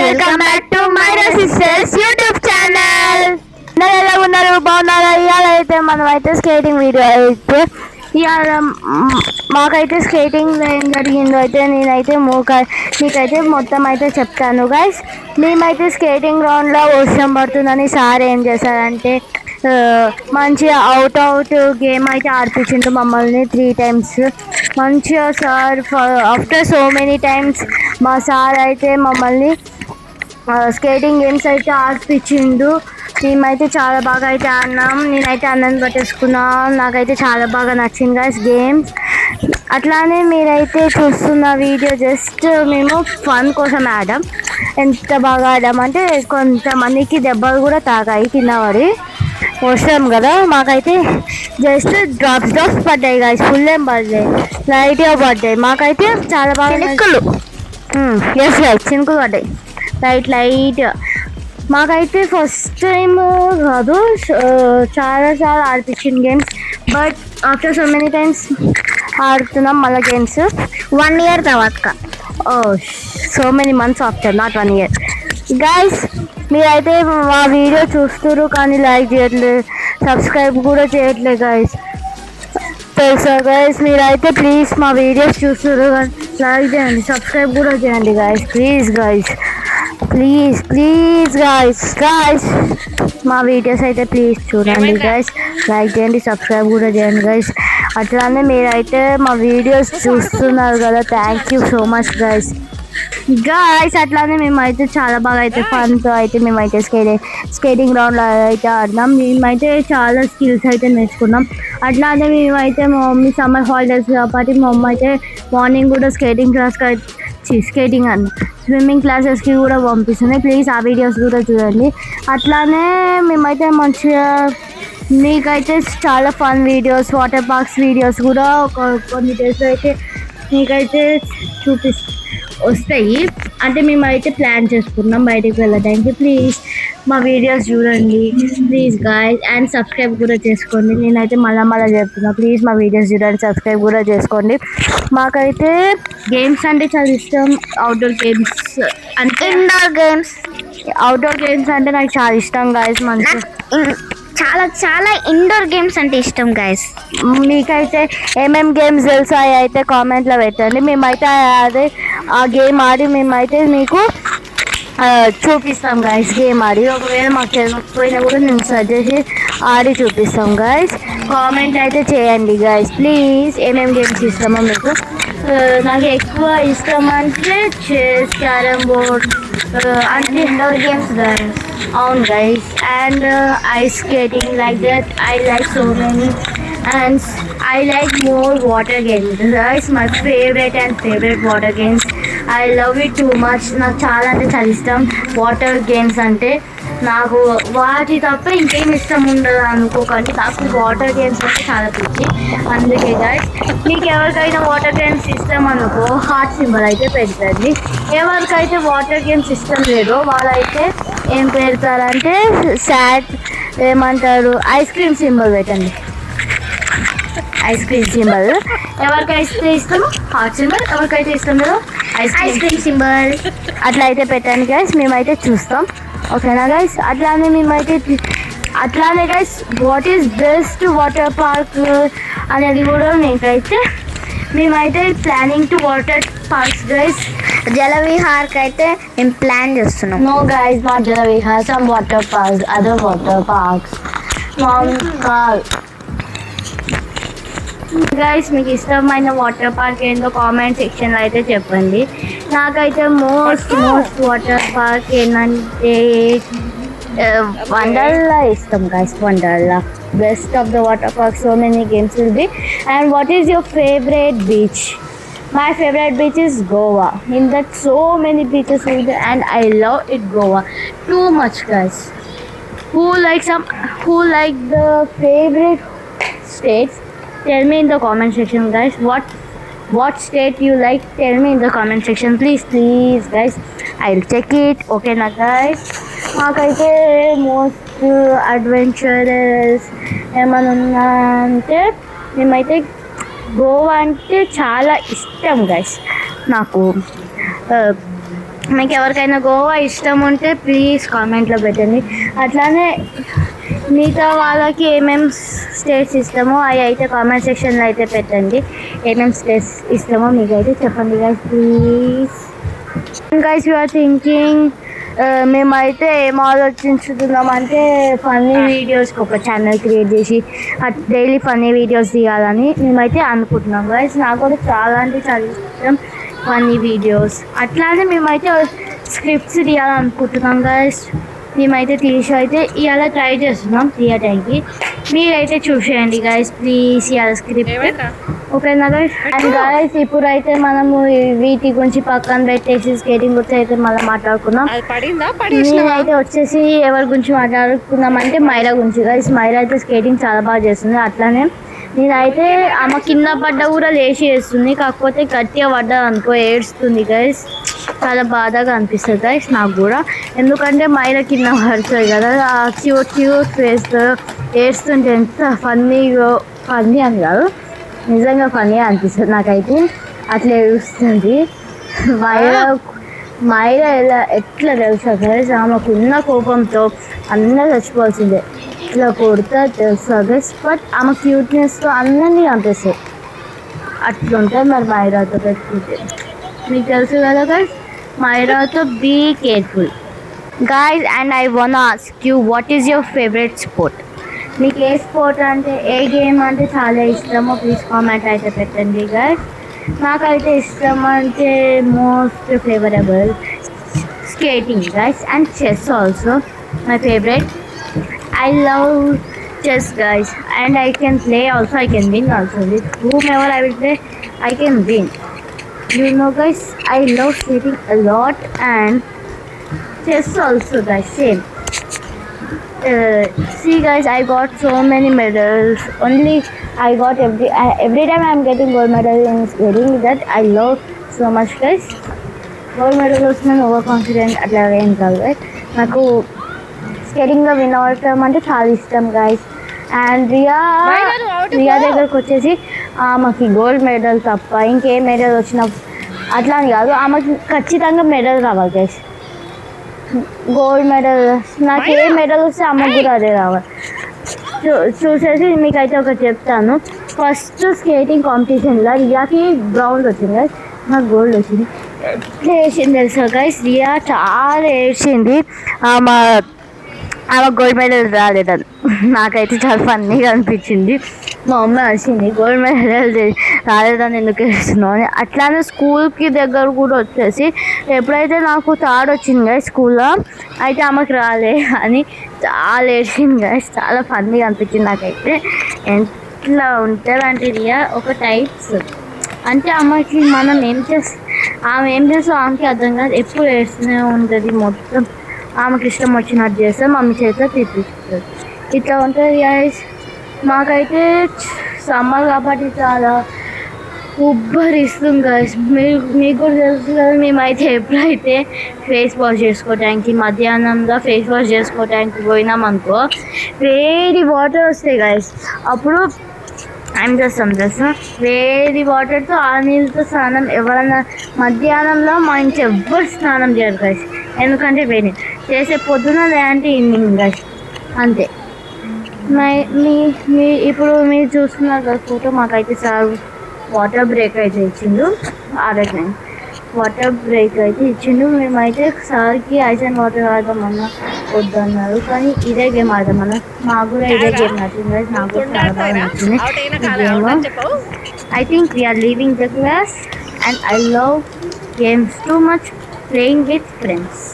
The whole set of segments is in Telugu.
Welcome back to Myra sisters YouTube channel. ఎలా ఉన్నారు? బాగున్నారా? ఇవాళ అయితే మనం అయితే స్కేటింగ్ వీడియో అయితే ఇవాళ మాకైతే స్కేటింగ్ ఏం జరిగిందో అయితే నేనైతే మీకైతే మొత్తం అయితే చెప్తాను గైస్. మేమైతే స్కేటింగ్ గ్రౌండ్లో వర్షం పడుతుందని సార్ ఏం చేశారంటే మంచిగా అవుట్ గేమ్ అయితే ఆడిపించిండు మమ్మల్ని 3 times. మంచిగా sir after so many times మా సార్ అయితే మమ్మల్ని స్కేటింగ్ గేమ్స్ అయితే ఆడిపించిండు. మేమైతే చాలా బాగా అయితే ఆడినాం. నేనైతే అన్నం పట్టేసుకున్నాను. నాకైతే చాలా బాగా నచ్చింది గైస్ గేమ్స్. అట్లానే మీరైతే చూస్తున్న వీడియో జస్ట్ మేము ఫన్ కోసం ఆడాం. ఎంత బాగా ఆడామంటే కొంతమందికి దెబ్బలు కూడా తాగాయి కిందపడి. వర్షం కదా, మాకైతే జస్ట్ డ్రాప్స్ పడ్డాయి గైస్. ఫుల్ ఏం పడ్డాయి, లైట్గా పడ్డాయి. మాకైతే చాలా బాగా చినుకులు చినుకులు పడ్డాయి లైట్. మాకైతే ఫస్ట్ టైం కాదు, చాలా ఆడిపించింది games. But after so many times ఆడుతున్నాం మళ్ళీ గేమ్స్ 1 year తర్వాత. So many months after, not 1 year. Guys మీరైతే మా వీడియో చూస్తున్నారు కానీ లైక్ చేయట్లేదు, సబ్స్క్రైబ్ కూడా చేయట్లేదు గైస్. తెలుసా గైస్? మీరైతే ప్లీజ్ మా వీడియోస్ చూస్తున్నారు కానీ లైక్ చేయండి, సబ్స్క్రైబ్ కూడా చేయండి guys. Please guys, please guys మా వీడియోస్ అయితే ప్లీజ్ చూడండి గైస్. లైక్ చేయండి, సబ్స్క్రైబ్ కూడా చేయండి గైస్. అట్లానే మీరైతే మా వీడియోస్ చూస్తున్నారు కదా, thank you so much guys. అట్లానే మేమైతే చాలా బాగా అయితే ఫన్తో అయితే మేమైతే స్కేటింగ్ గ్రౌండ్లో అయితే ఆడినాం. మేమైతే చాలా స్కిల్స్ అయితే నేర్చుకున్నాం. అట్లానే మేమైతే మా మమ్మీ సమ్మర్ హాలిడేస్ కాబట్టి మా మమ్మీ అయితే మార్నింగ్ కూడా స్విమ్మింగ్ క్లాసెస్కి కూడా పంపిస్తుంది. ప్లీజ్ ఆ వీడియోస్ కూడా చూడండి. అట్లానే మేమైతే మంచిగా మీకైతే చాలా fun videos, water parks videos కూడా కొన్ని డేస్లో అయితే మీకైతే వస్తాయి. అంటే మేమైతే ప్లాన్ చేసుకున్నాం బయటికి వెళ్ళడానికి. ప్లీజ్ మా వీడియోస్ చూడండి ప్లీజ్ గాయ్స్. అండ్ సబ్స్క్రైబ్ కూడా చేసుకోండి. నేనైతే మళ్ళీ చెప్తున్నా, ప్లీజ్ మా వీడియోస్ చూడండి, సబ్స్క్రైబ్ కూడా చేసుకోండి. మాకైతే గేమ్స్ అంటే చాలా ఇష్టం. అవుట్డోర్ గేమ్స్ అంటే అవుట్డోర్ గేమ్స్ అంటే నాకు చాలా ఇష్టం గాయ్స్. మంచి చాలా ఇండోర్ గేమ్స్ అంటే ఇష్టం గైస్. మీకైతే ఏమేమి గేమ్స్ తెలుసా అయితే కామెంట్లో పెట్టండి. మేమైతే ఆ గేమ్ ఆడి మేమైతే మీకు చూపిస్తాం గైస్. గేమ్ ఆడి ఒకవేళ మాకు తెలియకపోయినా కూడా నేను సజెస్ట్ ఆడి చూపిస్తాం గైస్. కామెంట్ అయితే చేయండి గైస్ ప్లీజ్. ఏమేమి గేమ్స్ ఇష్టమో మీకు. నాకు ఎక్కువ ఇష్టం అంటే చెస్, క్యారమ్ బోర్డ్ అంటే ఇండోర్ గేమ్స్ గైస్. అవును guys. And ice skating like that I like so many. And I like more water games. That's my favorite water games. I love it too much. నాకు చాలా అంటే చాలా ఇష్టం వాటర్ గేమ్స్ అంటే. నాకు వాటి తప్ప ఇంకేం ఇష్టం ఉండదు అనుకోకండి. నాకు వాటర్ గేమ్స్ అంటే చాలా పిచ్చి. అందుకే గైస్ మీకు ఎవరికైనా వాటర్ గేమ్స్ ఇష్టం అనుకో హార్ట్ సింబల్ అయితే పెడతండి. ఎవరికైతే వాటర్ గేమ్స్ ఇష్టం లేదో వాళ్ళైతే ఏం పెడతారంటే ఏమంటారు ఐస్ క్రీమ్ సింబల్ పెట్టండి. Ice cream symbol. ఎవరికైతే ఇష్టం హార్ట్ సింబల్, ఎవరికైతే ఇష్టం లేదో ఐస్ క్రీమ్ సింబల్ అట్లా అయితే పెట్టండి గైస్. మేమైతే చూస్తాం, ఓకేనా గైస్? అట్లానే guys what is best water park అనేది కూడా మేమైతే planning to water parks guys. జలవిహార్కి అయితే మేము ప్లాన్ చేస్తున్నాం. No guys, not Jalavihar, some water parks, other water parks. Guys మీకు ఇష్టమైన వాటర్ పార్క్ ఏంటో కామెంట్ సెక్షన్లో అయితే చెప్పండి. నాకైతే మోస్ట్ వాటర్ పార్క్ ఏంటంటే వండర్లా ఇష్టం guys. Wonderla best of the water park. So many games will be. And what is your favourite beach? My favorite beach is Goa. In that so many beaches will be, and I love it Goa too much guys. Who like the favorite states? Tell me in the comment section guys. What state you like? Tell me in the comment section please guys. I'll check it. Okay na guys. మాకైతే మోస్ట్ అడ్వెంచరస్ ఏమన్నా అంటే మేమైతే గోవా అంటే చాలా ఇష్టం గైస్. నాకు మీకు ఎవరికైనా గోవా ఇష్టం ఉంటే ప్లీజ్ కామెంట్లో పెట్టండి. అట్లానే మిగతా వాళ్ళకి ఏమేమి స్టేట్స్ ఇష్టమో అవి అయితే కామెంట్ సెక్షన్లో అయితే పెట్టండి. ఏమేమి స్టేట్స్ ఇష్టమో మీకు అయితే చెప్పండి guys please. Guys you are thinking మేమైతే ఏం ఆలోచించుతున్నామంటే ఫన్నీ వీడియోస్కి ఒక ఛానల్ క్రియేట్ చేసి డైలీ ఫన్నీ వీడియోస్ తీయాలని మేమైతే అనుకుంటున్నాం గైస్. నాకు కూడా చాలా అంటే చాలా ఇష్టం ఫన్నీ వీడియోస్. అట్లానే మేమైతే స్క్రిప్ట్స్ తీయాలనుకుంటున్నాం గైస్. మేమైతే తీసి అయితే ఇవాళ ట్రై చేస్తున్నాం తీయటానికి. మీరైతే చూసేయండి గైస్ ప్లీజ్ ఇవాళ స్క్రిప్ట్ ఓకేనా గైస్. అండ్ గైస్ ఇప్పుడైతే మనము వీటి గురించి పక్కన పెట్టేసి స్కేటింగ్ గురించి అయితే మళ్ళీ మాట్లాడుకుందాం. నేనైతే వచ్చేసి ఎవరి గురించి మాట్లాడుకుందాం అంటే మైరా గురించి గైస్. మైరా అయితే స్కేటింగ్ చాలా బాగా చేస్తుంది. అట్లానే నేనైతే ఆమె కింద పడ్డ కూడా లేచి వేస్తుంది, కాకపోతే గట్టిగా పడ్డా అనుకో ఏడుస్తుంది గైస్. చాలా బాధగా అనిపిస్తుంది గైస్ నాకు కూడా, ఎందుకంటే మైరా కింద పడుతుంది కదా. ఆ క్యూట్ క్యూట్ ఫేస్ ఏడుస్తుంటే ఎంత ఫన్నీ అని కాదు నిజంగా ఫన్నీ అనిపిస్తుంది నాకైతే. అట్లా ఏడుస్తుంది మైరా ఎట్లా తెలుసా గైస్, ఆమెకున్న కోపంతో అందరూ చచ్చిపోవాల్సిందే. ఇట్లా కొడతా తెలుసా గైస్. బట్ ఆమె క్యూట్నెస్తో అందరినీ అనిపిస్తాయి. అట్లుంటుంది మరి మైరాతో పెట్టుకుంటే. మీకు తెలుసు కదా గైస్, మైరాతో be careful guys. And I want ask you what is your favourite sport? మీకు ఏ స్పోర్ట్ అంటే ఏ గేమ్ అంటే చాలా ఇష్టమో ప్లీజ్ కామెంట్ అయితే పెట్టండి గైస్. నాకైతే ఇష్టం అంటే most favourable skating guys and chess also my favourite. I love chess guys and I can play also, I can win also. With whomever I will play I can win. You know guys, I love skating a lot and chess also guys, same. See guys, I got so many medals. Only I got every time I am getting gold medal in skating. That I love so much guys. Gold medal వస్తున్నాను ఓవర్ కాన్ఫిడెంట్ అట్లా ఏం కాదు గైస్. నాకు స్కేటింగ్లో విన్ అవ్వటం అంటే చాలా ఇష్టం గైస్. అండ్ రియా దగ్గరకు వచ్చేసి ఆమెకి గోల్డ్ మెడల్ తప్ప ఇంకేం మెడల్ వచ్చినా అట్లా అని కాదు, ఆమెకి ఖచ్చితంగా మెడల్ రావాలి గైస్. గోల్డ్ మెడల్ నాకు ఏ మెడల్ వస్తే అమ్మకి కూడా అదే రావాలి. చూసేసి మీకైతే ఒకటి చెప్తాను. ఫస్ట్ స్కేటింగ్ కాంపిటీషన్లో రియాకి బ్రౌన్ వచ్చింది గైస్, నాకు గోల్డ్ వచ్చింది. ఎట్లా వేసింది తెలుసా గైస్, రియా చాలా ఏడ్చింది ఆమె గోల్డ్ మెడల్ రాలేదని. నాకైతే చాలా ఫన్నీగా అనిపించింది. మా అమ్మ వచ్చింది గోల్డ్ మెడల్ రాలేదని ఎందుకు వేస్తున్నావు అని. అట్లానే స్కూల్కి దగ్గర కూడా వచ్చేసి ఎప్పుడైతే నాకు థర్డ్ వచ్చింది గైస్ స్కూల్లో, అయితే ఆమెకు రాలే అని చాలా ఏడ్చింది గైస్. చాలా ఫన్నీగా అనిపించింది నాకైతే. ఎట్లా ఉంటుందంటే రియా ఒక టైప్స్ అంటే ఆమెకి మనం ఆమె ఏం చేస్తాం ఆమెకి అర్థం కాదు, ఎప్పుడు ఏడుస్తూనే ఉంటుంది. మొత్తం ఆమెకి ఇష్టం వచ్చినట్టు చేస్తే మమ్మీ చేత తిప్పిస్తుంది. ఇట్లా ఉంటుంది గైస్. మాకైతే సమ్మర్ కాబట్టి చాలా ఉబ్బరిస్తుంది గైస్. మీకు కూడా తెలుసు కదా, మేమైతే ఎప్పుడైతే ఫేస్ వాష్ చేసుకోవడానికి మధ్యాహ్నంలో ఫేస్ వాష్ చేసుకోవడానికి పోయినామనుకో వేడి వాటర్ వస్తాయి గైస్. అప్పుడు ఏం చేస్తాం తెలుసా, వేడి వాటర్తో ఆ నీళ్ళతో స్నానం. ఎవరైనా మధ్యాహ్నంలో మా ఇంట్లో ఎవ్వరు స్నానం చేయరు గైస్, ఎందుకంటే వేడి చేసే పొద్దున లేదంటే ఈవినింగ్ గైస్ అంతే. ఇప్పుడు మీరు చూస్తున్నారు కదా ఫోటో, మాకైతే సార్ వాటర్ బ్రేక్ అయితే ఇచ్చిండు. ఆరోగ్య వాటర్ బ్రేక్ అయితే ఇచ్చిండు. మేమైతే సార్కి ఐస్ అండ్ వాటర్ ఆడదామన్నా వద్దన్నారు, కానీ ఇదే గేమ్ ఆడదామన్నా. మాకు కూడా ఇదే గేమ్ నచ్చింది, నాకు కూడా చాలా బాగా నచ్చింది game. I think we're leaving the class and I love games too much. Playing with friends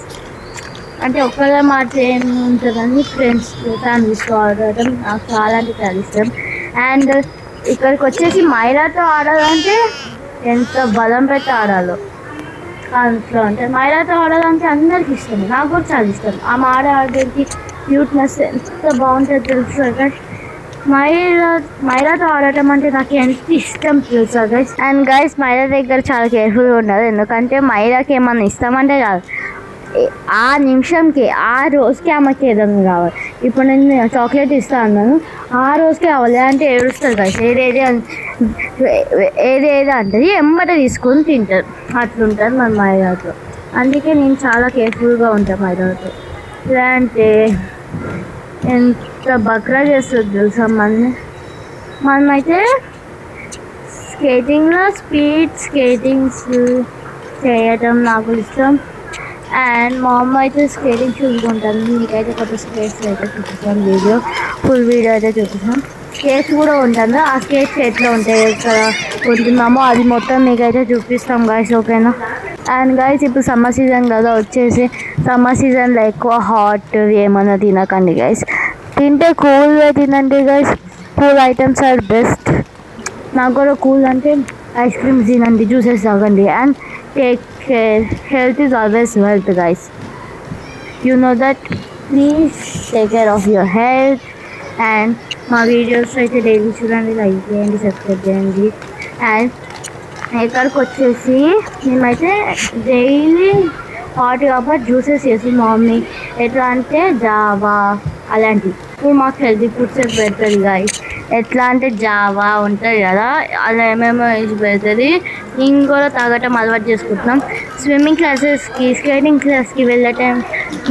అంటే ఒక్కగా మాట ఏముంటుందని ఫ్రెండ్స్తో ఫ్యామిలీస్తో ఆడటం నాకు చాలా అంటే చాలా ఇష్టం. అండ్ ఇక్కడికి వచ్చేసి మైరాతో ఆడాలంటే ఎంత బలం పెట్టి ఆడాలో అంట్లో ఉంటుంది. మైరాతో ఆడాలంటే అందరికి ఇష్టం, నాకు కూడా చాలా ఇష్టం. ఆమె ఆడేకి క్యూట్నెస్ ఎంత బాగుంటుందో తెలుసు గైస్. మైరాతో ఆడటం అంటే నాకు ఎంత ఇష్టం తెలుసా గైస్. అండ్ గైస్ మైరా దగ్గర చాలా కేర్ఫుల్గా ఉండాలి, ఎందుకంటే మైరాకి ఏమన్నా ఇస్తామంటే కాదు, ఆ నిమిషంకి ఆ రోజుకి ఆమెకి ఏదైనా కావాలి. ఇప్పుడు నేను చాక్లెట్ ఇస్తా అన్నాను, ఆ రోజుకి కావాలి అంటే ఏడుస్తుంది కదా, ఏదేదో అంటది ఎమ్మట తీసుకొని తింటారు. అట్లుంటుంది మన మైరాతో. అందుకే నేను చాలా కేర్ఫుల్గా ఉంటాను మా తర్వాత. ఎలా అంటే ఎంత బక్రా చేస్తుంది తెలుసా మనమైతే స్కేటింగ్లో స్పీడ్ స్కేటింగ్స్ చేయటం నాకు ఇష్టం. అండ్ మా అమ్మ అయితే స్కేటింగ్ చూసుకుంటాను. మీకైతే కొత్త స్కేట్స్ అయితే చూపిస్తాను, ఫుల్ వీడియో అయితే చూపిస్తాం. స్కేట్స్ కూడా ఉంటుంది, ఆ స్కేట్స్ ఎట్లా ఉంటాయి ఇక్కడ కొంటున్నామో అది మొత్తం మీకైతే చూపిస్తాం గైస్, ఓకేనా. అండ్ గైస్ ఇప్పుడు సమ్మర్ సీజన్ కదా వచ్చేసి, సమ్మర్ సీజన్లో ఎక్కువ హాట్ ఏమన్నా తినకండి గైస్, తింటే కూల్గా తినండి guys. Cool items are best. నాకు కూడా కూల్ అంటే ఐస్ క్రీమ్స్ తినండి, జ్యూసెస్ తాగండి. And take care, health is always wealth guys, you know that. Please take care of your health. And మా వీడియోస్ అయితే డైలీ చూడండి, లైక్ చేయండి, సబ్స్క్రైబ్ చేయండి. అండ్ ఇక్కడికి వచ్చేసి మేమైతే డైలీ హాట్ కాబట్టి జ్యూసెస్ చేసి మా మమ్మీ ఎట్లా అంటే జావా అలాంటివి ఇప్పుడు మాకు హెల్తీ ఫుడ్స్ పెడుతుంది గాయస్. ఎట్లా అంటే జావా ఉంటుంది కదా, అలా ఏమేమో వేసి పెడుతుంది. ఇంకోలో తాగటం అలవాటు చేసుకుంటున్నాం. స్విమ్మింగ్ క్లాసెస్కి, స్కేటింగ్ క్లాస్కి వెళ్ళటం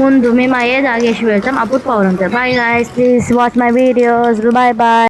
ముందు మేము అయ్యే తాగేసి వెళ్తాం, అప్పుడు పవర్ ఉంటుంది. Bye guys, please watch my videos. Bye bye.